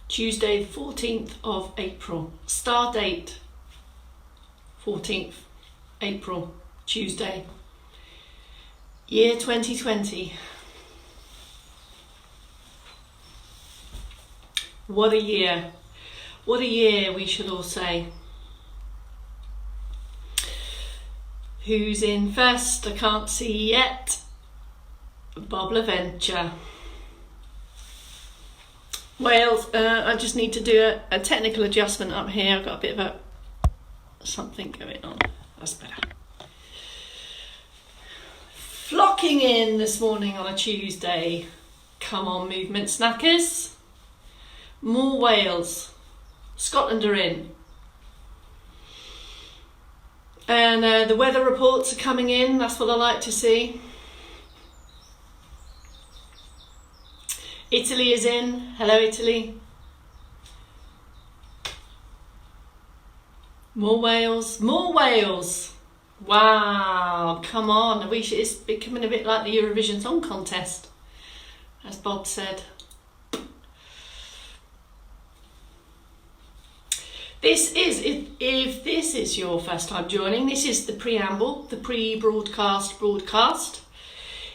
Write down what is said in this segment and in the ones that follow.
Tuesday, 14th of April. Star date, 14th April, Tuesday. Year 2020. What a year. What a year, we should all say. Who's in first? I can't see yet. Bob LaVenture. Wales, I just need to do a technical adjustment up here. I've got a bit of something going on. That's better. Flocking in this morning on a Tuesday. Come on, movement snackers. More Wales. Scotland are in. And the weather reports are coming in. That's what I like to see. Italy is in. Hello, Italy. More Wales. More Wales. Wow. Come on. It's becoming a bit like the Eurovision Song Contest, as Bob said. If this is your first time joining, this is the preamble, the pre-broadcast broadcast.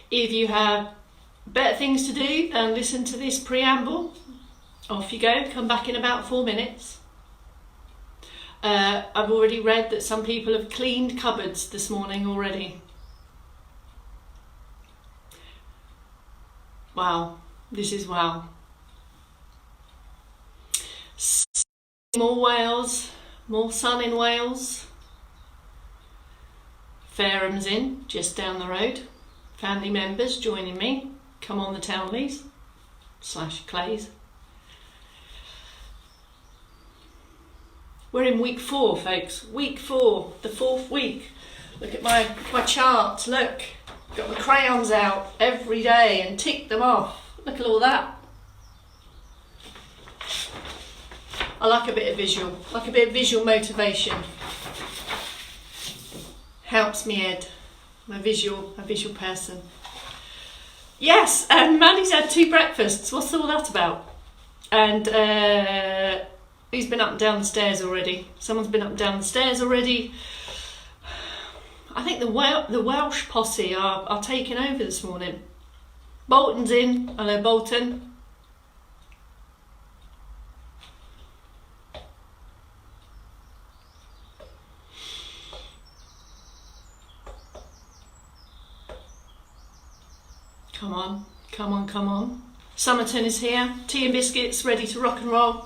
If you have better things to do than listen to this preamble, off you go, come back in about 4 minutes. I've already read that some people have cleaned cupboards this morning already. Wow, this is wow. More Wales, more sun in Wales. Fairham's in, just down the road. Family members joining me. Come on the Townleys / Clays. We're in week 4, folks. Week 4, the 4th week. Look at my chart. Look, got my crayons out every day and tick them off. Look at all that. I like a bit of visual, like a bit of visual motivation. Helps me, Ed. I'm a visual person. Yes, and Mandy's had 2 breakfasts. What's all that about? And who's been up and down the stairs already? Someone's been up and down the stairs already. I think the Welsh posse are taking over this morning. Bolton's in. Hello, Bolton. Come on, come on, come on. Somerton is here. Tea and biscuits ready to rock and roll.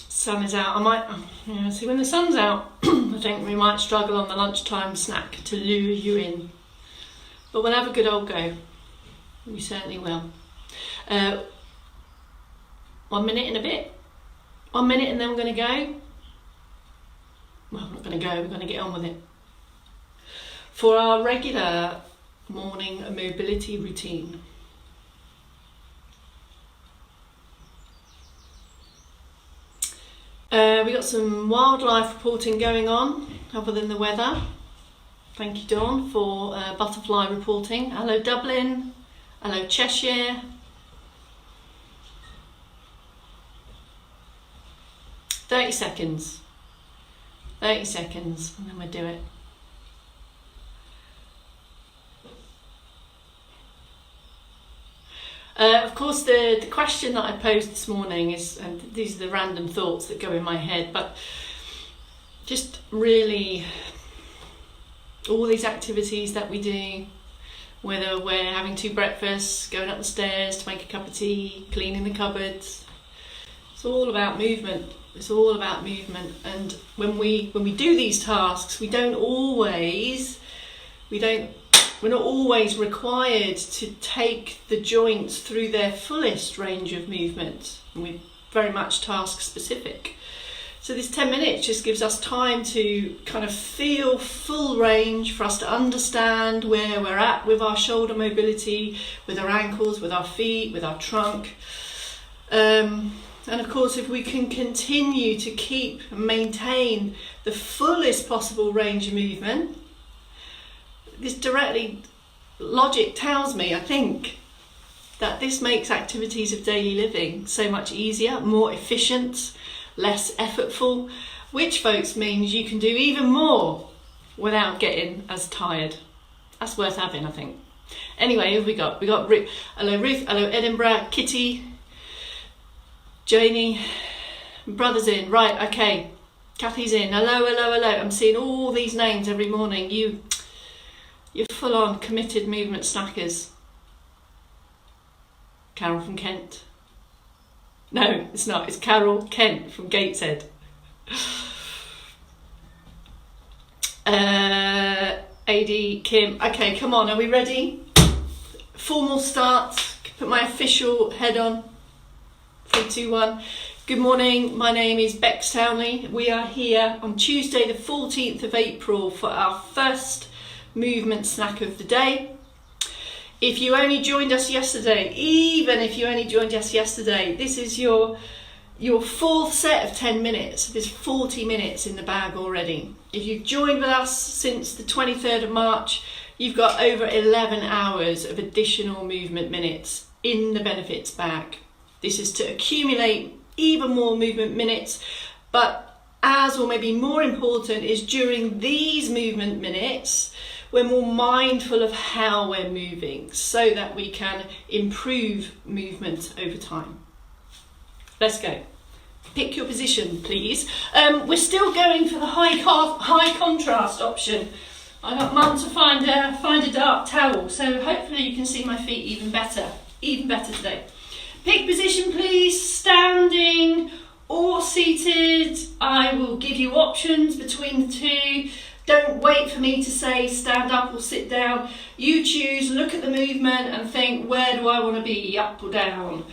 Sun is out. I might, see, when the sun's out, I think we might struggle on the lunchtime snack to lure you in. But we'll have a good old go. We certainly will. 1 minute and a bit. 1 minute and then we're going to go. Well, I'm not going to go, we're going to get on with it. For our regular morning mobility routine. We got some wildlife reporting going on, other than the weather. Thank you, Dawn, for butterfly reporting. Hello, Dublin. Hello, Cheshire. 30 seconds. 30 seconds, and then we'll do it. Of course, the question that I posed this morning is, and these are the random thoughts that go in my head, but just really all these activities that we do, whether we're having 2 breakfasts, going up the stairs to make a cup of tea, cleaning the cupboards, it's all about movement. It's all about movement, and when we do these tasks, we're not always required to take the joints through their fullest range of movement. We're very much task specific. So this 10 minutes just gives us time to kind of feel full range, for us to understand where we're at with our shoulder mobility, with our ankles, with our feet, with our trunk. And of course, if we can continue to keep and maintain the fullest possible range of movement, this directly, logic tells me, I think, that this makes activities of daily living so much easier, more efficient, less effortful, which, folks, means you can do even more without getting as tired. That's worth having, I think. Anyway, who have we got? We got Ruth. Hello, Ruth. Hello, Edinburgh. Kitty. Janie. Brother's in. Right, okay. Kathy's in. Hello, hello, hello. I'm seeing all these names every morning. You're full-on committed movement snackers. Carol from Kent. No, it's not. It's Carol Kent from Gateshead. AD Kim. Okay, come on. Are we ready? Formal start. Put my official head on. 3, 2, 1. Good morning. My name is Bex Townley. We are here on Tuesday, the 14th of April, for our first movement snack of the day. If you only joined us yesterday, even if you only joined us yesterday, this is your fourth set of 10 minutes. There's 40 minutes in the bag already. If you've joined with us since the 23rd of March, you've got over 11 hours of additional movement minutes in the benefits bag. This is to accumulate even more movement minutes, but as or maybe more important is during these movement minutes, we're more mindful of how we're moving so that we can improve movement over time. Let's go. Pick your position, please. We're still going for the high contrast option. I got Mum to find a dark towel, so hopefully you can see my feet even better today. Pick position, please. Standing or seated. I will give you options between the two. Don't wait for me to say stand up or sit down. You choose, look at the movement and think, where do I want to be, up or down?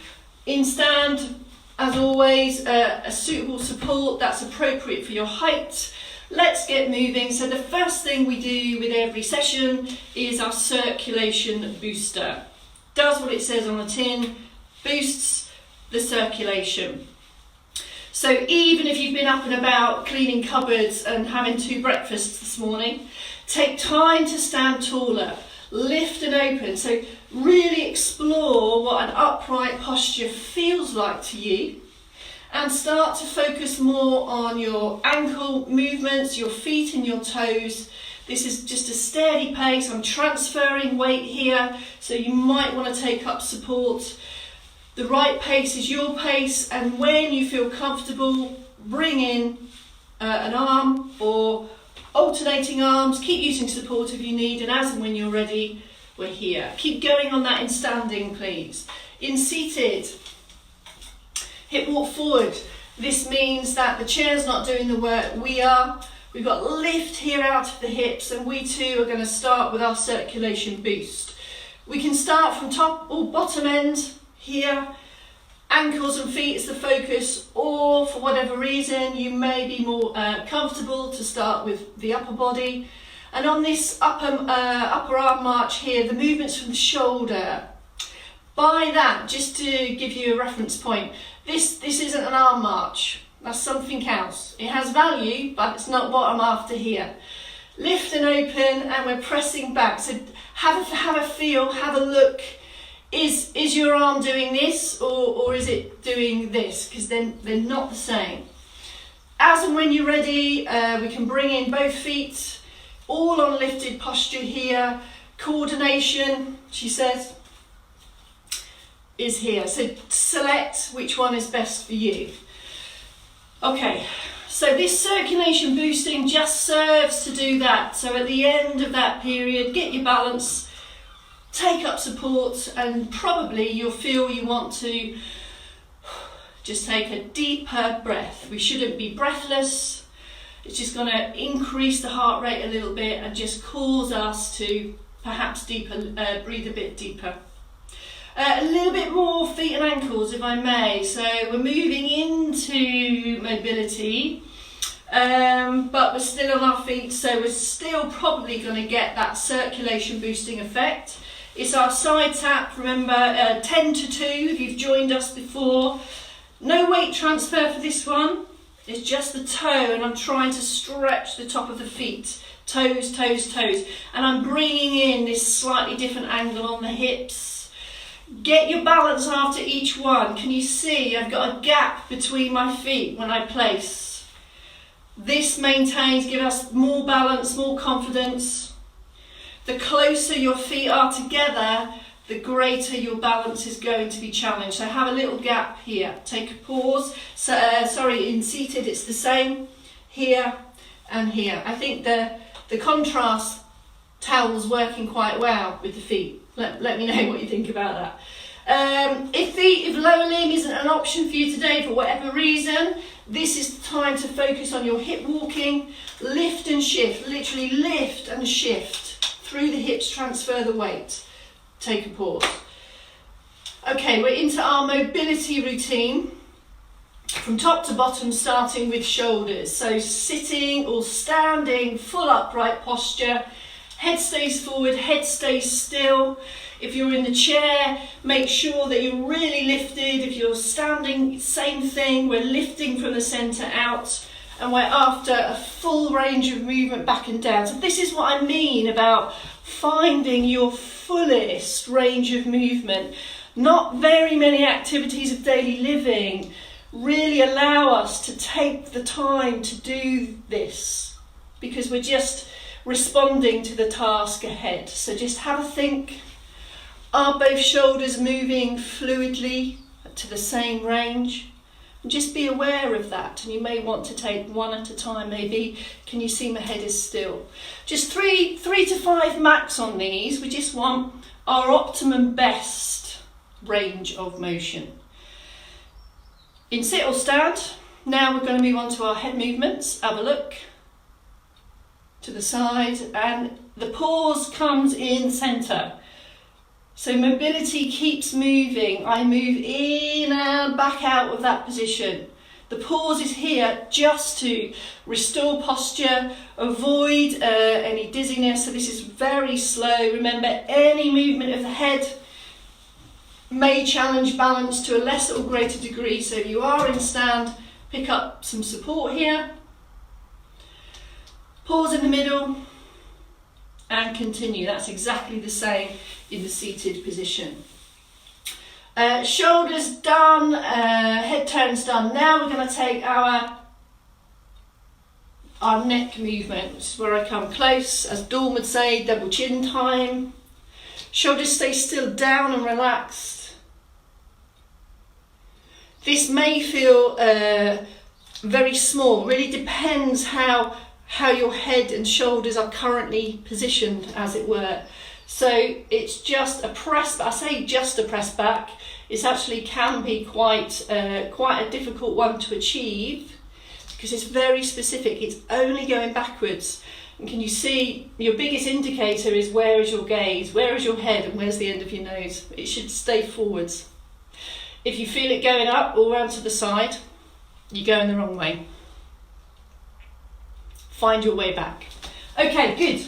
In stand, as always, a suitable support that's appropriate for your height. Let's get moving. So the first thing we do with every session is our circulation booster. Does what it says on the tin, boosts the circulation. So even if you've been up and about cleaning cupboards and having 2 breakfasts this morning, take time to stand taller, lift and open. So really explore what an upright posture feels like to you and start to focus more on your ankle movements, your feet and your toes. This is just a steady pace. I'm transferring weight here, so you might want to take up support. The right pace is your pace, and when you feel comfortable, bring in an arm or alternating arms. Keep using support if you need, and as and when you're ready, we're here. Keep going on that in standing, please. In seated, hip walk forward. This means that the chair's not doing the work, we are. We've got lift here out of the hips, and we too are going to start with our circulation boost. We can start from top or bottom end. Here, ankles and feet is the focus, or for whatever reason you may be more comfortable to start with the upper body. And on this upper arm march here, the movements from the shoulder. By that, just to give you a reference point, this isn't an arm march, that's something else. It has value, but it's not what I'm after here. Lift and open, and we're pressing back. So have a feel, have a look. Is your arm doing this or is it doing this? Because then they're not the same. As and when you're ready, we can bring in both feet, all on lifted posture here. Coordination, she says, is here. So select which one is best for you. Okay, so this circulation boosting just serves to do that. So at the end of that period, get your balance, take up support, and probably you'll feel you want to just take a deeper breath. We shouldn't be breathless. It's just going to increase the heart rate a little bit and just cause us to perhaps breathe a bit deeper. A little bit more feet and ankles, if I may. So we're moving into mobility, but we're still on our feet, so we're still probably going to get that circulation boosting effect. It's our side tap, remember, 10 to 2 if you've joined us before. No weight transfer for this one, it's just the toe, and I'm trying to stretch the top of the feet toes, toes, toes. And I'm bringing in this slightly different angle on the hips. Get your balance after each one. Can you see I've got a gap between my feet when I place? This maintains, gives us more balance, more confidence. The closer your feet are together, the greater your balance is going to be challenged. So have a little gap here. Take a pause. So, in seated it's the same here and here. I think the contrast towel's working quite well with the feet. Let me know what you think about that. If lower limb isn't an option for you today for whatever reason, this is the time to focus on your hip walking. Lift and shift, literally lift and shift. Through the hips, transfer the weight. Take a pause. Okay, we're into our mobility routine. From top to bottom, starting with shoulders. So sitting or standing, full upright posture. Head stays forward, head stays still. If you're in the chair, make sure that you're really lifted. If you're standing, same thing. We're lifting from the centre out. And we're after a full range of movement back and down. So this is what I mean about finding your fullest range of movement. Not very many activities of daily living really allow us to take the time to do this because we're just responding to the task ahead. So just have a think. Are both shoulders moving fluidly to the same range? And just be aware of that, and you may want to take one at a time. Maybe, can you see my head is still? Just three to five max on these. We just want our optimum best range of motion. In sit or stand, now we're going to move on to our head movements. Have a look to the side, and the pause comes in centre. So mobility keeps moving. I move in and back out of that position. The pause is here just to restore posture, avoid any dizziness. So this is very slow. Remember, any movement of the head may challenge balance to a lesser or greater degree. So if you are in stand, pick up some support here. Pause in the middle and continue. That's exactly the same in the seated position. Shoulders done, head turns done. Now we're going to take our neck movement, which is where I come close. As Dawn would say, double chin time. Shoulders stay still, down and relaxed. This may feel very small. Really depends how your head and shoulders are currently positioned, as it were. So it's just a press, but I say just a press back. It actually can be quite a difficult one to achieve because it's very specific. It's only going backwards. And can you see your biggest indicator is where is your gaze, where is your head, and where's the end of your nose? It should stay forwards. If you feel it going up or around to the side, you're going the wrong way. Find your way back. Okay, good.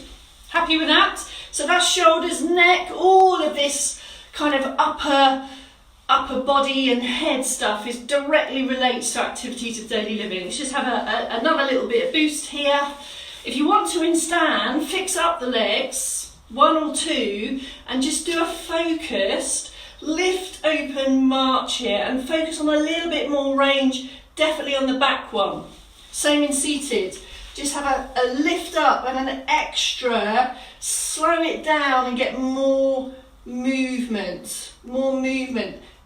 Happy with that? So that's shoulders, neck, all of this kind of upper body and head stuff is directly relates to activities of daily living. Let's just have another little bit of boost here. If you want to in stand, fix up the legs, one or two, and just do a focused lift, open, march here, and focus on a little bit more range, definitely on the back one. Same in seated. Just have a lift up and an extra, slow it down and get more movement,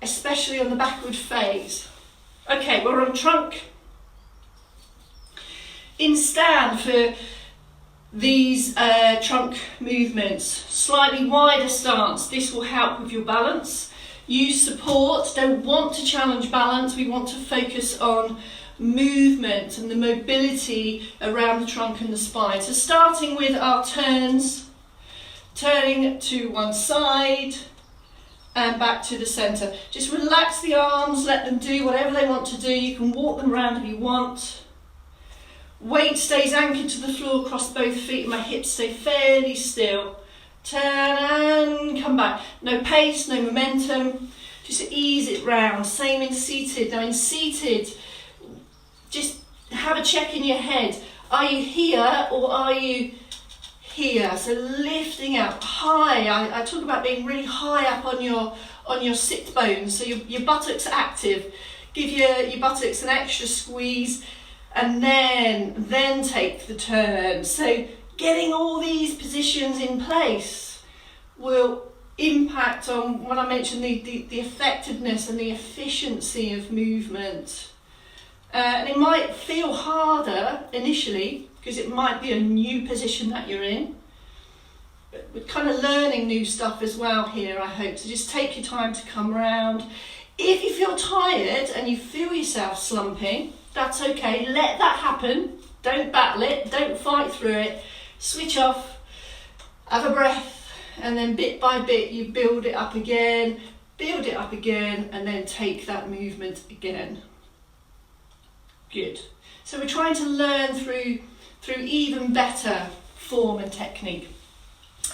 especially on the backward phase. Okay, we're on trunk. In stand for these trunk movements, slightly wider stance. This will help with your balance. Use support, don't want to challenge balance. We want to focus on movement and the mobility around the trunk and the spine. So starting with our turns, turning to one side and back to the centre. Just relax the arms, let them do whatever they want to do. You can walk them around if you want. Weight stays anchored to the floor across both feet and my hips stay fairly still. Turn and come back. No pace, no momentum. Just ease it round. Same in seated. Now in seated, just have a check in your head. Are you here or are you here. So lifting up high. I talk about being really high up on your sit bones, so your buttocks are active. Give your buttocks an extra squeeze, and then take the turn. So getting all these positions in place will impact on, when I mentioned the effectiveness and the efficiency of movement. And it might feel harder initially because it might be a new position that you're in. But we're kind of learning new stuff as well here, I hope. So just take your time to come around. If you feel tired and you feel yourself slumping, that's okay. Let that happen. Don't battle it. Don't fight through it. Switch off. Have a breath. And then bit by bit you build it up again, and then take that movement again. Good. So we're trying to learn through even better form and technique.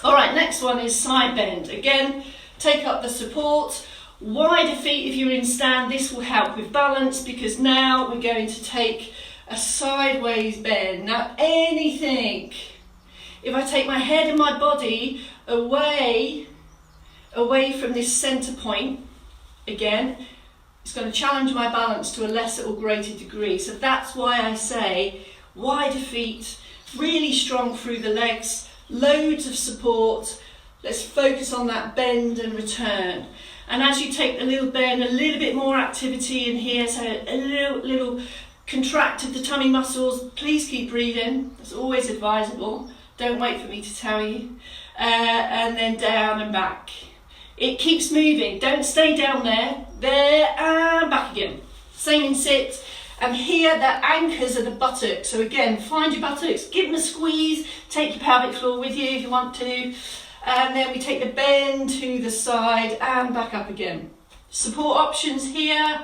All right, next one is side bend. Again, take up the support. Wider feet if you're in stand. This will help with balance, because now we're going to take a sideways bend. Now anything, if I take my head and my body away from this centre point, again, it's going to challenge my balance to a lesser or greater degree. So that's why I say wider feet, really strong through the legs, loads of support. Let's focus on that bend and return. And as you take the little bend, a little bit more activity in here, so a little contract of the tummy muscles. Please keep breathing. That's always advisable. Don't wait for me to tell you. And then down and back. It keeps moving. Don't stay down there. There and back again. Same in sit. And here the anchors are the buttocks. So again, find your buttocks, give them a squeeze, take your pelvic floor with you if you want to. And then we take the bend to the side and back up again. Support options here,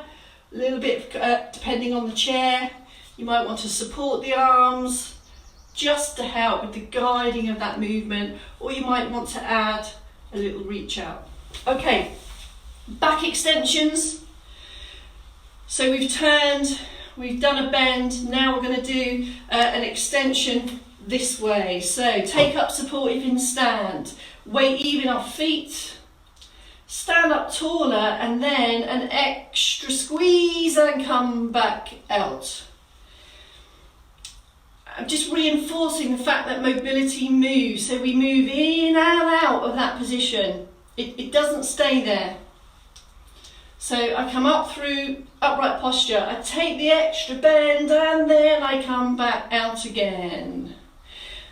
a little bit depending on the chair. You might want to support the arms just to help with the guiding of that movement, or you might want to add a little reach out. Okay, back extensions. So we've turned, we've done a bend, now we're going to do an extension this way. So take up support if in stand, weight even off feet, stand up taller, and then an extra squeeze and come back out. I'm just reinforcing the fact that mobility moves, so we move in and out of that position. It doesn't stay there. So I come up through upright posture, I take the extra bend, and then I come back out again.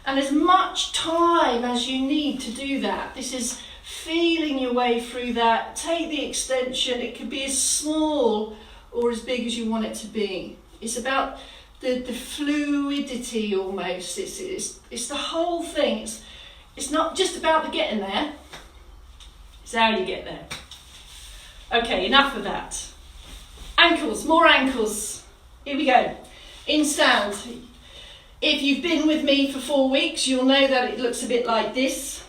And as much time as you need to do that. This is feeling your way through that. Take the extension. It could be as small or as big as you want it to be. It's about the fluidity almost. It's the whole thing. It's not just about the getting there. It's how you get there. Okay, enough of that. Ankles, more ankles. Here we go. In stand. If you've been with me for 4 weeks, you'll know that it looks a bit like this.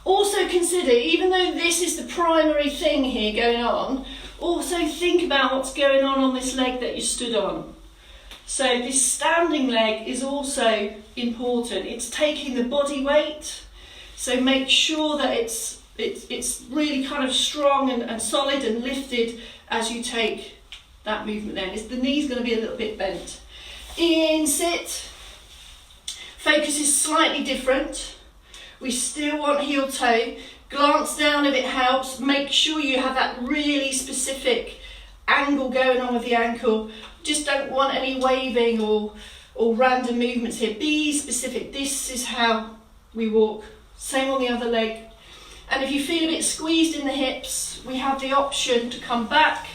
Also consider, even though this is the primary thing here going on, also think about what's going on this leg that you stood on. So this standing leg is also important. It's taking the body weight, so make sure that it's really kind of strong and solid and lifted as you take that movement then. The knee's going to be a little bit bent. In sit, focus is slightly different. We still want heel toe. Glance down if it helps. Make sure you have that really specific angle going on with the ankle. Just don't want any waving or random movements here. Be specific. This is how we walk. Same on the other leg. And if you feel a bit squeezed in the hips, we have the option to come back,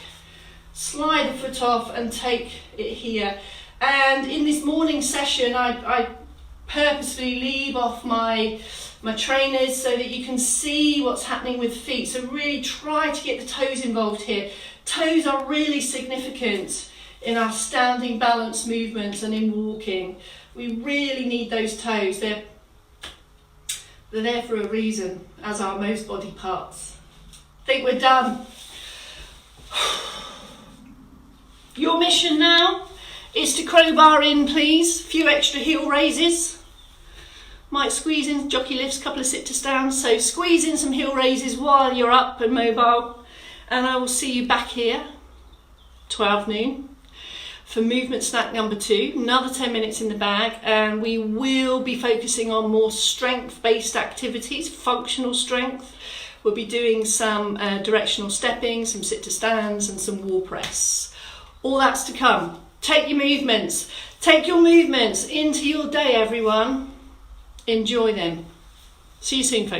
slide the foot off and take it here. And in this morning session, I purposely leave off my trainers so that you can see what's happening with feet. So really try to get the toes involved here. Toes are really significant in our standing balance movements and in walking. We really need those toes. They're there for a reason, as are most body parts. I think we're done. Your mission now is to crowbar in, please. A few extra heel raises. Might squeeze in jockey lifts, couple of sit to stands. So squeeze in some heel raises while you're up and mobile. And I will see you back here, 12 noon, for movement snack number 2. Another 10 minutes in the bag, and we will be focusing on more strength-based activities, functional strength. We'll be doing some directional stepping, some sit to stands, and some wall press. All that's to come. Take your movements into your day, everyone. Enjoy them. See you soon, folks.